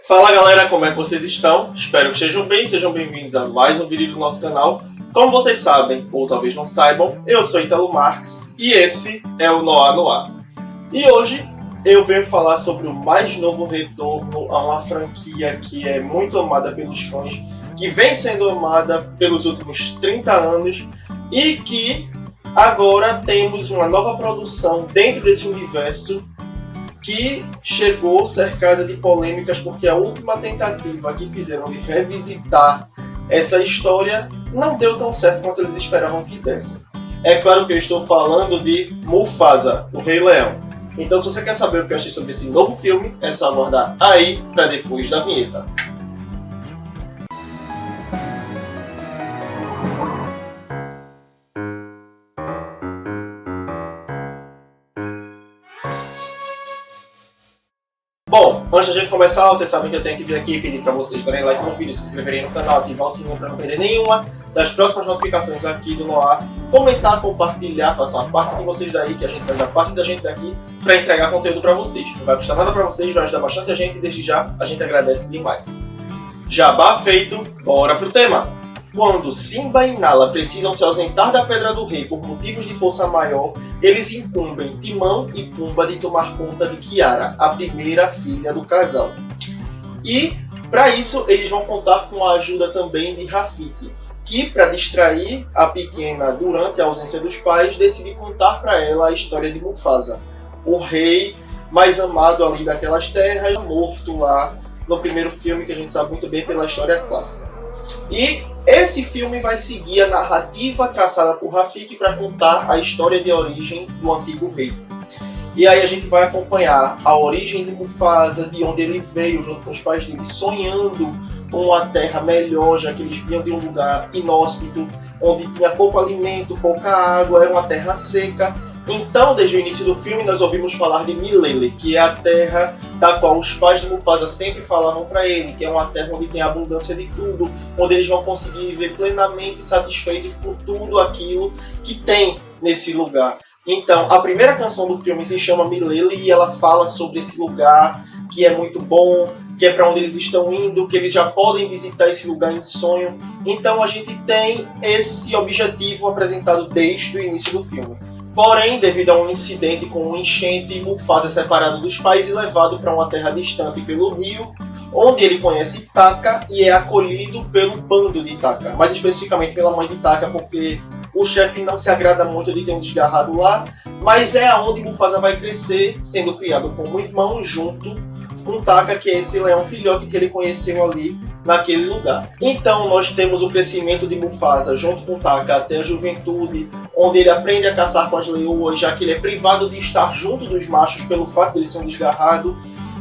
Fala galera, como é que vocês estão? Espero que estejam bem, sejam bem-vindos a mais um vídeo do nosso canal. Como vocês sabem, ou talvez não saibam, eu sou Ítalo Marques e esse é o Noir Noir. E hoje eu venho falar sobre o mais novo retorno a uma franquia que é muito amada pelos fãs, que vem sendo amada pelos últimos 30 anos e que agora temos uma nova produção dentro desse universo que chegou cercada de polêmicas porque a última tentativa que fizeram de revisitar essa história não deu tão certo quanto eles esperavam que desse. É claro que eu estou falando de Mufasa, o Rei Leão. Então se você quer saber o que eu achei sobre esse novo filme, é só aguardar aí para depois da vinheta. Bom, antes de a gente começar, vocês sabem que eu tenho que vir aqui e pedir para vocês darem like no vídeo, se inscreverem no canal, ativar o sininho para não perder nenhuma das próximas notificações aqui do Noir, comentar, compartilhar, façam a parte de vocês daí, que a gente faz a parte da gente daqui para entregar conteúdo para vocês. Não vai custar nada para vocês, vai ajudar bastante a gente e desde já a gente agradece demais. Jabá feito, bora pro tema! Quando Simba e Nala precisam se ausentar da Pedra do Rei por motivos de força maior, eles incumbem Timão e Pumba de tomar conta de Kiara, a primeira filha do casal. E, para isso, eles vão contar com a ajuda também de Rafiki, que, para distrair a pequena durante a ausência dos pais, decide contar para ela a história de Mufasa, o rei mais amado ali daquelas terras, morto lá no primeiro filme, que a gente sabe muito bem pela história clássica. E esse filme vai seguir a narrativa traçada por Rafiki para contar a história de origem do antigo rei. E aí a gente vai acompanhar a origem de Mufasa, de onde ele veio junto com os pais dele, sonhando com uma terra melhor, já que eles vinham de um lugar inóspito, onde tinha pouco alimento, pouca água, era uma terra seca. Então, desde o início do filme, nós ouvimos falar de Milele, que é a terra da qual os pais de Mufasa sempre falavam para ele, que é uma terra onde tem abundância de tudo, onde eles vão conseguir viver plenamente satisfeitos por tudo aquilo que tem nesse lugar. Então, a primeira canção do filme se chama Milele e ela fala sobre esse lugar que é muito bom, que é para onde eles estão indo, que eles já podem visitar esse lugar em sonho. Então, a gente tem esse objetivo apresentado desde o início do filme. Porém, devido a um incidente com um enchente, Mufasa é separado dos pais e levado para uma terra distante pelo rio, onde ele conhece Taka e é acolhido pelo bando de Taka, mais especificamente pela mãe de Taka, porque o chefe não se agrada muito de ter um desgarrado lá, mas é aonde Mufasa vai crescer, sendo criado como irmão junto com Taka, que é esse leão filhote que ele conheceu ali naquele lugar. Então nós temos o crescimento de Mufasa junto com Taka até a juventude, onde ele aprende a caçar com as leoas, já que ele é privado de estar junto dos machos pelo fato de ele ser um desgarrado.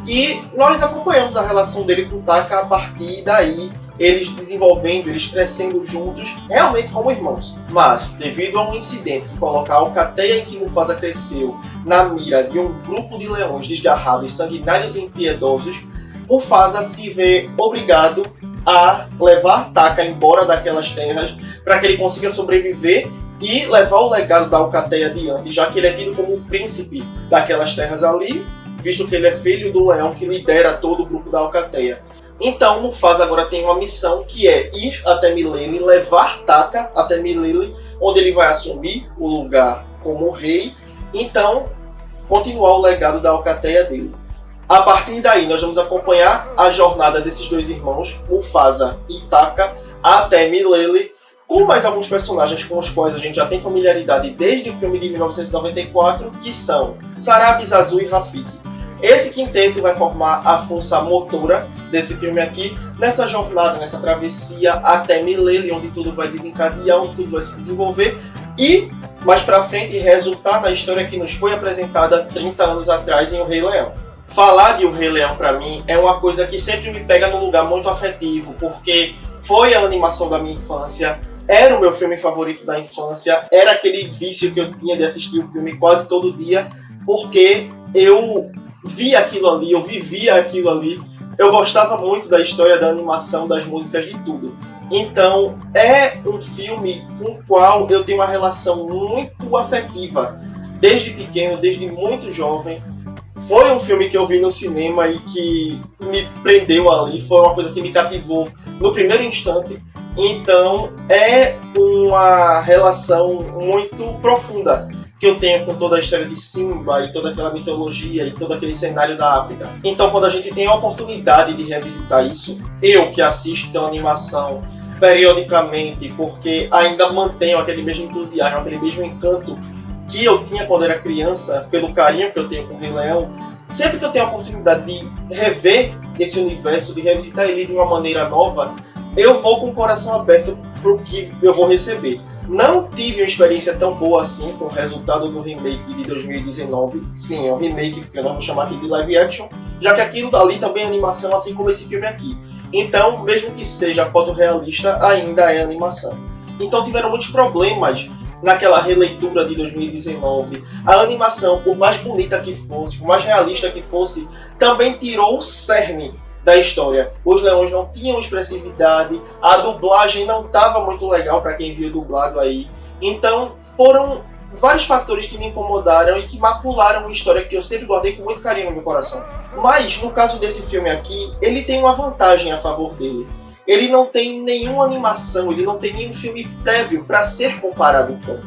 E nós acompanhamos a relação dele com Taka a partir daí, eles desenvolvendo, eles crescendo juntos, realmente como irmãos. Mas, devido a um incidente que coloca a alcateia em que Mufasa cresceu na mira de um grupo de leões desgarrados, sanguinários e impiedosos, Mufasa se vê obrigado a levar Taka embora daquelas terras para que ele consiga sobreviver e levar o legado da alcateia adiante, já que ele é tido como um príncipe daquelas terras ali, visto que ele é filho do leão que lidera todo o grupo da alcateia. Então Mufasa agora tem uma missão que é ir até Milele, levar Taka até Milele, onde ele vai assumir o lugar como rei, então continuar o legado da alcateia dele. A partir daí nós vamos acompanhar a jornada desses dois irmãos, Mufasa e Taka, até Milele, com mais alguns personagens com os quais a gente já tem familiaridade desde o filme de 1994, que são Sarabi, Zazu e Rafiki. Esse quinteto vai formar a força motora desse filme aqui, nessa jornada, nessa travessia até Milele, onde tudo vai desencadear, onde tudo vai se desenvolver e, mais pra frente, resultar na história que nos foi apresentada 30 anos atrás em O Rei Leão. Falar de O Rei Leão, pra mim, é uma coisa que sempre me pega num lugar muito afetivo, porque foi a animação da minha infância, era o meu filme favorito da infância, era aquele vício que eu tinha de assistir o filme quase todo dia, porque eu via aquilo ali, eu vivia aquilo ali, eu gostava muito da história, da animação, das músicas, de tudo. Então, é um filme com o qual eu tenho uma relação muito afetiva, desde pequeno, desde muito jovem. foi um filme que eu vi no cinema e que me prendeu ali, foi uma coisa que me cativou no primeiro instante. Então é uma relação muito profunda que eu tenho com toda a história de Simba e toda aquela mitologia e todo aquele cenário da África. Então quando a gente tem a oportunidade de revisitar isso, eu que assisto a animação periodicamente, porque ainda mantenho aquele mesmo entusiasmo, aquele mesmo encanto que eu tinha quando era criança, pelo carinho que eu tenho com o Rei Leão, sempre que eu tenho a oportunidade de rever esse universo, de revisitar ele de uma maneira nova, eu vou com o coração aberto para o que eu vou receber. Não tive uma experiência tão boa assim com o resultado do remake de 2019. Sim, é um remake, porque eu não vou chamar aqui de live action, já que aquilo ali também é animação, assim como esse filme aqui. Então, mesmo que seja fotorrealista, ainda é animação. Então tiveram muitos problemas naquela releitura de 2019. A animação, por mais bonita que fosse, por mais realista que fosse, também tirou o cerne da história. Os leões não tinham expressividade, a dublagem não estava muito legal para quem viu dublado aí. Então foram vários fatores que me incomodaram e que macularam uma história que eu sempre guardei com muito carinho no meu coração. Mas no caso desse filme aqui, ele tem uma vantagem a favor dele. Ele não tem nenhuma animação, ele não tem nenhum filme prévio para ser comparado com.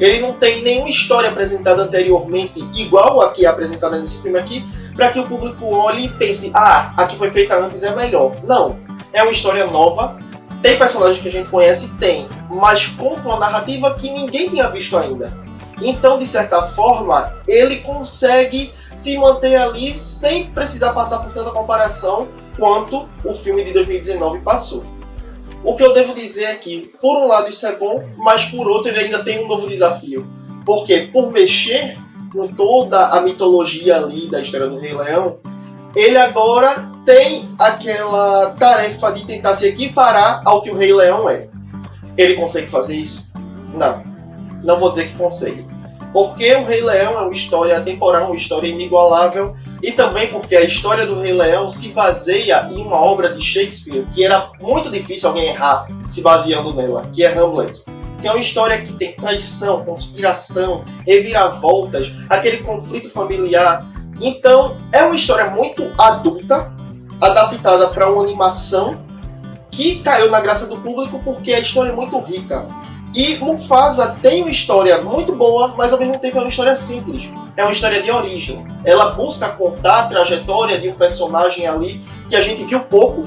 Ele não tem nenhuma história apresentada anteriormente igual a que é apresentada nesse filme aqui, para que o público olhe e pense, a que foi feita antes é melhor. Não, é uma história nova, tem personagens que a gente conhece, tem, mas com uma narrativa que ninguém tinha visto ainda. Então, de certa forma, ele consegue se manter ali sem precisar passar por tanta comparação quanto o filme de 2019 passou. O que eu devo dizer é que, por um lado isso é bom, mas por outro ele ainda tem um novo desafio. Porque por mexer com toda a mitologia ali da história do Rei Leão, ele agora tem aquela tarefa de tentar se equiparar ao que o Rei Leão é. Ele consegue fazer isso? Não. Não vou dizer que consegue. Porque o Rei Leão é uma história atemporal, uma história inigualável, e também porque a história do Rei Leão se baseia em uma obra de Shakespeare que era muito difícil alguém errar se baseando nela, que é Hamlet. Que é uma história que tem traição, conspiração, reviravoltas, aquele conflito familiar. Então, é uma história muito adulta, adaptada para uma animação que caiu na graça do público porque a história é muito rica. E Mufasa tem uma história muito boa, mas ao mesmo tempo é uma história simples. É uma história de origem. Ela busca contar a trajetória de um personagem ali que a gente viu pouco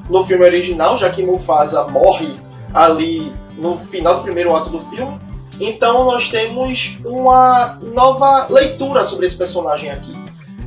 no filme original, já que Mufasa morre ali no final do primeiro ato do filme. Então nós temos uma nova leitura sobre esse personagem aqui.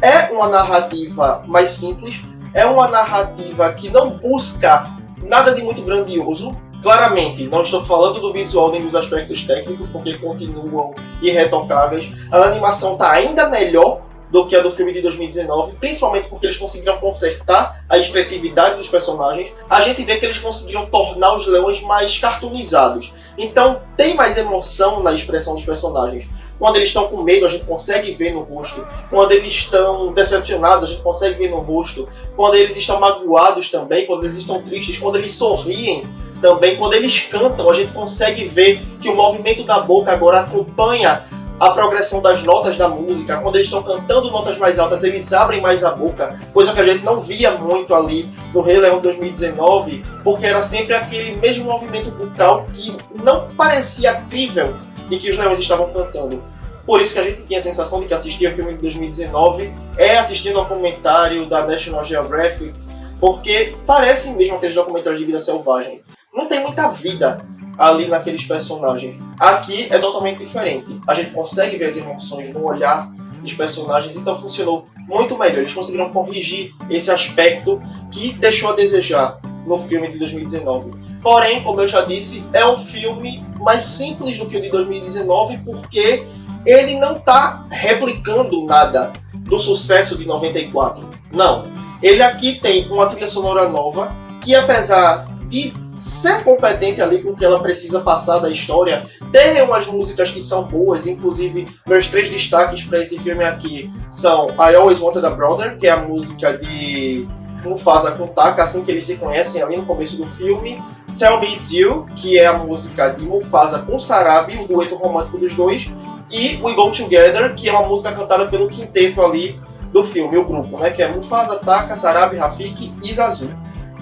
É uma narrativa mais simples, é uma narrativa que não busca nada de muito grandioso. Claramente, não estou falando do visual nem dos aspectos técnicos, porque continuam irretocáveis. A animação está ainda melhor do que a do filme de 2019, principalmente porque eles conseguiram consertar a expressividade dos personagens. A gente vê que eles conseguiram tornar os leões mais cartoonizados. Então tem mais emoção na expressão dos personagens. Quando eles estão com medo, a gente consegue ver no rosto. Quando eles estão decepcionados, a gente consegue ver no rosto. Quando eles estão magoados também, quando eles estão tristes, quando eles sorriem também, quando eles cantam, a gente consegue ver que o movimento da boca agora acompanha a progressão das notas da música. Quando eles estão cantando notas mais altas, eles abrem mais a boca, coisa que a gente não via muito ali no Rei Leão 2019, porque era sempre aquele mesmo movimento bucal que não parecia crível em que os leões estavam cantando. Por isso que a gente tinha a sensação de que assistia o filme de 2019 assistindo ao documentário da National Geographic, porque parecem mesmo aqueles documentários de vida selvagem. Não tem muita vida ali naqueles personagens. Aqui é totalmente diferente. A gente consegue ver as emoções no olhar dos personagens, então funcionou muito melhor. Eles conseguiram corrigir esse aspecto que deixou a desejar no filme de 2019. Porém, como eu já disse, é um filme mais simples do que o de 2019, porque ele não está replicando nada do sucesso de 94. Não. Ele aqui tem uma trilha sonora nova, que apesar de ser competente ali com o que ela precisa passar da história, tem umas músicas que são boas, inclusive meus 3 destaques para esse filme aqui são I Always Wanted a Brother, que é a música de Mufasa com Taka, assim que eles se conhecem ali no começo do filme, Tell Me It's You, que é a música de Mufasa com Sarabi, o dueto romântico dos dois, e We Go Together, que é uma música cantada pelo quinteto ali do filme, o grupo, né? Que é Mufasa, Taka, Sarabi, Rafiki e Zazu.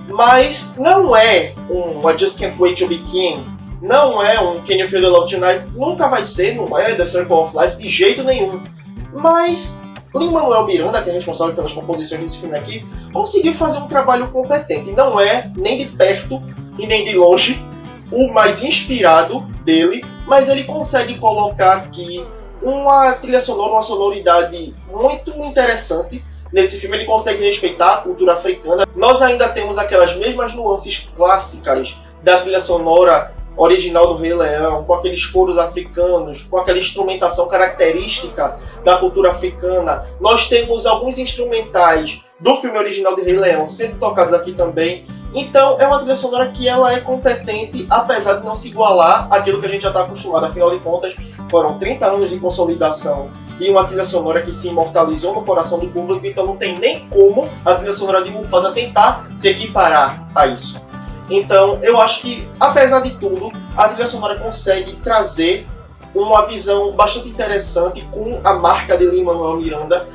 Mas não é um I Just Can't Wait to Be King, não é um Can You Feel the Love Tonight, nunca vai ser, não é The Circle of Life de jeito nenhum. Mas Lin-Manuel Miranda, que é responsável pelas composições desse filme aqui, conseguiu fazer um trabalho competente. Não é nem de perto e nem de longe o mais inspirado dele, mas ele consegue colocar aqui uma trilha sonora, uma sonoridade muito interessante. Nesse filme ele consegue respeitar a cultura africana. Nós ainda temos aquelas mesmas nuances clássicas da trilha sonora original do Rei Leão, com aqueles coros africanos, com aquela instrumentação característica da cultura africana. Nós temos alguns instrumentais do filme original do Rei Leão sendo tocados aqui também. Então é uma trilha sonora que ela é competente, apesar de não se igualar àquilo que a gente já está acostumado. Afinal de contas, foram 30 anos de consolidação e uma trilha sonora que se imortalizou no coração do público, então não tem nem como a trilha sonora de Mufasa tentar se equiparar a isso. Então eu acho que, apesar de tudo, a trilha sonora consegue trazer uma visão bastante interessante com a marca de Lin-Manuel Miranda.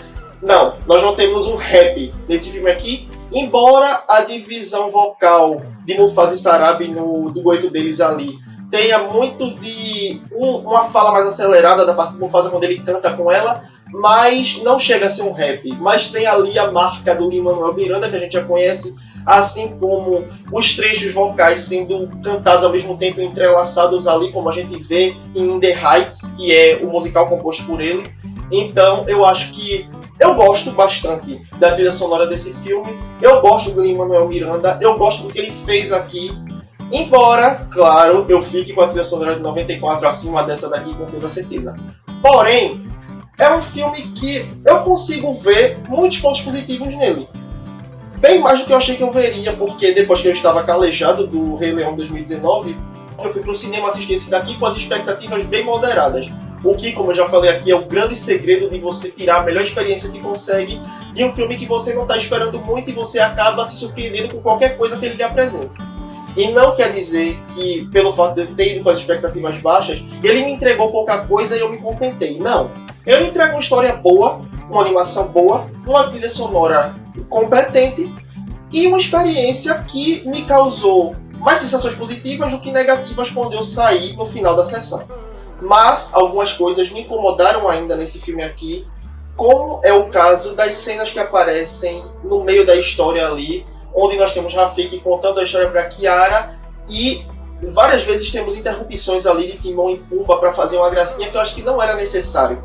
Não, nós não temos um rap nesse filme aqui, embora a divisão vocal de Mufasa e Sarabi no dueto deles ali tenha muito de uma fala mais acelerada da parte do Mufasa quando ele canta com ela, mas não chega a ser um rap. Mas tem ali a marca do Lin-Manuel Miranda, que a gente já conhece, assim como os trechos vocais sendo cantados ao mesmo tempo, entrelaçados ali, como a gente vê em In The Heights, que é o musical composto por ele. Então eu acho que eu gosto bastante da trilha sonora desse filme, eu gosto do Lin-Manuel Miranda, eu gosto do que ele fez aqui, embora, claro, eu fique com a trilha sonora de 94 acima dessa daqui com toda certeza. Porém, é um filme que eu consigo ver muitos pontos positivos nele. Bem mais do que eu achei que eu veria, porque depois que eu estava calejado do Rei Leão 2019, eu fui pro cinema assistir esse daqui com as expectativas bem moderadas. O que, como eu já falei aqui, é o grande segredo de você tirar a melhor experiência que consegue de um filme que você não está esperando muito e você acaba se surpreendendo com qualquer coisa que ele lhe apresente. E não quer dizer que, pelo fato de eu ter ido com as expectativas baixas, ele me entregou pouca coisa e eu me contentei. Não. Ele entrega uma história boa, uma animação boa, uma trilha sonora competente e uma experiência que me causou mais sensações positivas do que negativas quando eu saí no final da sessão. Mas algumas coisas me incomodaram ainda nesse filme aqui, como é o caso das cenas que aparecem no meio da história ali, onde nós temos Rafiki contando a história para Kiara e várias vezes temos interrupções ali de Timão e Pumba para fazer uma gracinha que eu acho que não era necessário.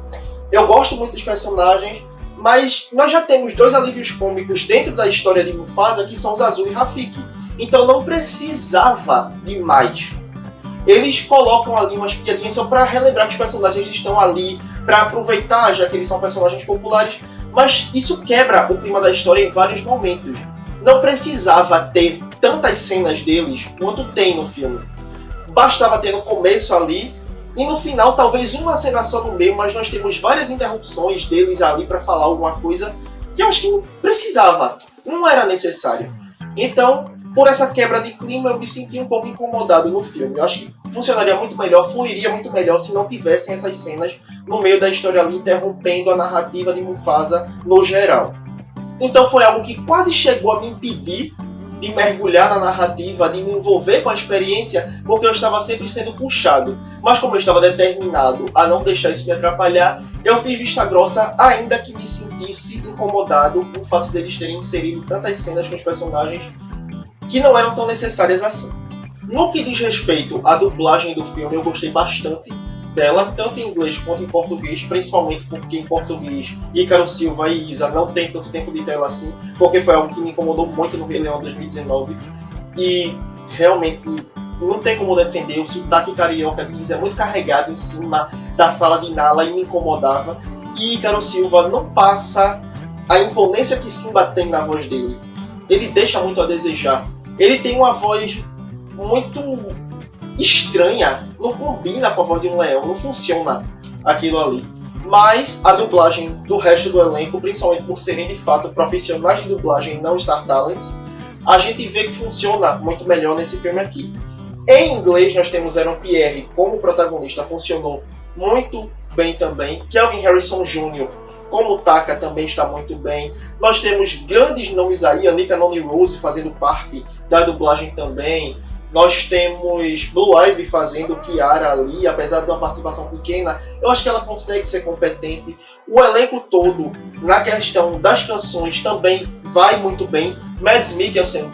Eu gosto muito dos personagens, mas nós já temos dois alívios cômicos dentro da história de Mufasa, que são Zazu e Rafiki. Então não precisava de mais. Eles colocam ali umas piadinhas só para relembrar que os personagens estão ali, para aproveitar, já que eles são personagens populares, mas isso quebra o clima da história em vários momentos. Não precisava ter tantas cenas deles quanto tem no filme. Bastava ter no começo ali, e no final talvez uma cena só no meio, mas nós temos várias interrupções deles ali para falar alguma coisa que eu acho que não precisava, não era necessário. Então, por essa quebra de clima, eu me senti um pouco incomodado no filme. Eu acho que funcionaria muito melhor, fluiria muito melhor se não tivessem essas cenas no meio da história ali, interrompendo a narrativa de Mufasa no geral. Então foi algo que quase chegou a me impedir de mergulhar na narrativa, de me envolver com a experiência, porque eu estava sempre sendo puxado. Mas como eu estava determinado a não deixar isso me atrapalhar, eu fiz vista grossa, ainda que me sentisse incomodado com o fato deles terem inserido tantas cenas com os personagens que não eram tão necessárias assim. No que diz respeito à dublagem do filme, eu gostei bastante dela, tanto em inglês quanto em português, principalmente porque em português Ícaro Silva e Isa não tem tanto tempo de tela assim, porque foi algo que me incomodou muito no Rei Leão 2019 e realmente não tem como defender. O sotaque carioca de Isa é muito carregado em cima da fala de Nala e me incomodava, e Ícaro Silva não passa a imponência que Simba tem na voz dele. Ele deixa muito a desejar. Ele tem uma voz muito estranha, não combina com a voz de um leão, não funciona aquilo ali. Mas a dublagem do resto do elenco, principalmente por serem de fato profissionais de dublagem e não Star Talents, a gente vê que funciona muito melhor nesse filme aqui. Em inglês nós temos Aaron Pierre como protagonista, funcionou muito bem também. Kelvin Harrison Jr. como Taka também está muito bem. Nós temos grandes nomes aí, Anika Noni Rose fazendo parte da dublagem também. Nós temos Blue Ivy fazendo Kiara ali, apesar de uma participação pequena, eu acho que ela consegue ser competente. O elenco todo, na questão das canções, também vai muito bem. Mads Mikkelsen,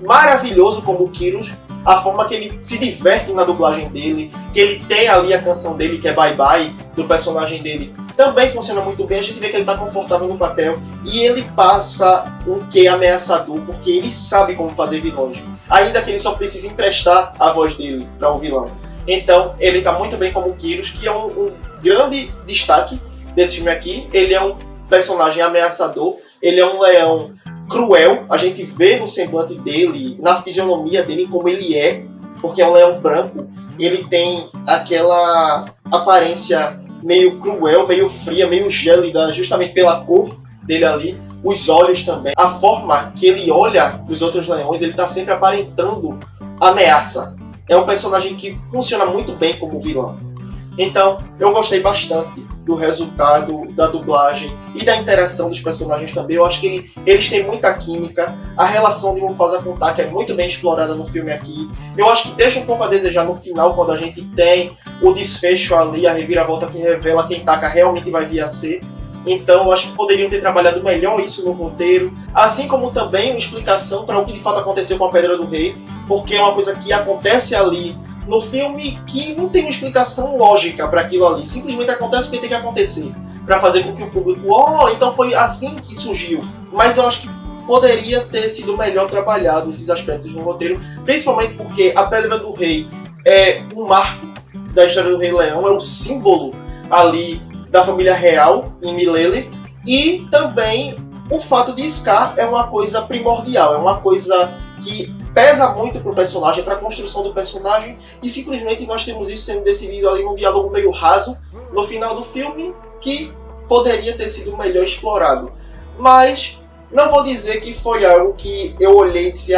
maravilhoso como Kyrus, a forma que ele se diverte na dublagem dele, que ele tem ali a canção dele, que é Bye Bye, do personagem dele, também funciona muito bem. A gente vê que ele está confortável no papel e ele passa um quê ameaçador, porque ele sabe como fazer vilões, ainda que ele só precise emprestar a voz dele para um vilão. Então, ele está muito bem como Kyrus, que é um grande destaque desse filme aqui. Ele é um personagem ameaçador, ele é um leão cruel, a gente vê no semblante dele, na fisionomia dele como ele é, porque é um leão branco, ele tem aquela aparência meio cruel, meio fria, meio gélida, justamente pela cor dele ali, os olhos também, a forma que ele olha para os outros leões, ele está sempre aparentando ameaça. É um personagem que funciona muito bem como vilão. Então, eu gostei bastante do resultado da dublagem e da interação dos personagens também. Eu acho que eles têm muita química. A relação de Mufasa com Taka é muito bem explorada no filme aqui. Eu acho que deixa um pouco a desejar no final, quando a gente tem o desfecho ali, a reviravolta que revela quem Taka realmente vai vir a ser. Então eu acho que poderiam ter trabalhado melhor isso no roteiro, assim como também uma explicação para o que de fato aconteceu com a Pedra do Rei, porque é uma coisa que acontece ali no filme que não tem uma explicação lógica para aquilo ali, simplesmente acontece porque tem que acontecer, para fazer com que o público, então foi assim que surgiu. Mas eu acho que poderia ter sido melhor trabalhado esses aspectos no roteiro, principalmente porque a Pedra do Rei é um marco da história do Rei Leão, é o símbolo ali da família real em Milele, e também o fato de Scar é uma coisa primordial, é uma coisa que pesa muito pro personagem, para a construção do personagem, e simplesmente nós temos isso sendo decidido ali num diálogo meio raso no final do filme, que poderia ter sido melhor explorado. Mas não vou dizer que foi algo que eu olhei e disse,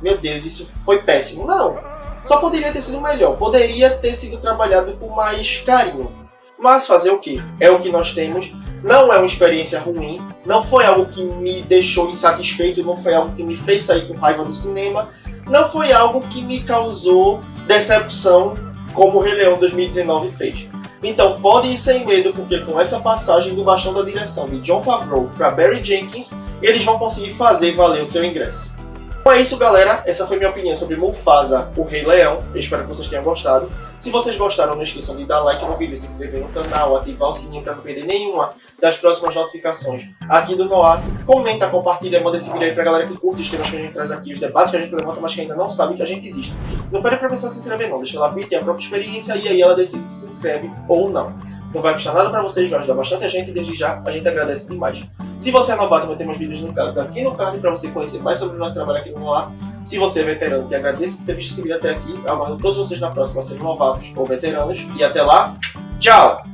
meu Deus, isso foi péssimo. Não, só poderia ter sido melhor, poderia ter sido trabalhado com mais carinho. Mas fazer o quê? É o que nós temos. Não é uma experiência ruim, não foi algo que me deixou insatisfeito, não foi algo que me fez sair com raiva do cinema, não foi algo que me causou decepção como o Rei Leão 2019 fez. Então pode ir sem medo, porque com essa passagem do bastão da direção de Jon Favreau para Barry Jenkins, eles vão conseguir fazer valer o seu ingresso. Então é isso, galera, essa foi minha opinião sobre Mufasa, o Rei Leão. Eu espero que vocês tenham gostado. Se vocês gostaram, não esqueçam de dar like no vídeo, se inscrever no canal, ativar o sininho para não perder nenhuma das próximas notificações aqui do Noir. Comenta, compartilha, manda esse vídeo aí pra galera que curte os temas que a gente traz aqui, os debates que a gente levanta, mas que ainda não sabe que a gente existe. Não pede pra pessoa se inscrever não, deixa ela vir, ter a própria experiência e aí ela decide se inscreve ou não. Não vai custar nada pra vocês, vai ajudar bastante a gente e desde já a gente agradece demais. Se você é novato, vai ter meus vídeos linkados aqui no card para você conhecer mais sobre o nosso trabalho aqui no Noir. Se você é veterano, te agradeço por ter visto esse vídeo até aqui. Aguardo todos vocês na próxima, sejam novatos ou veteranos. E até lá, tchau!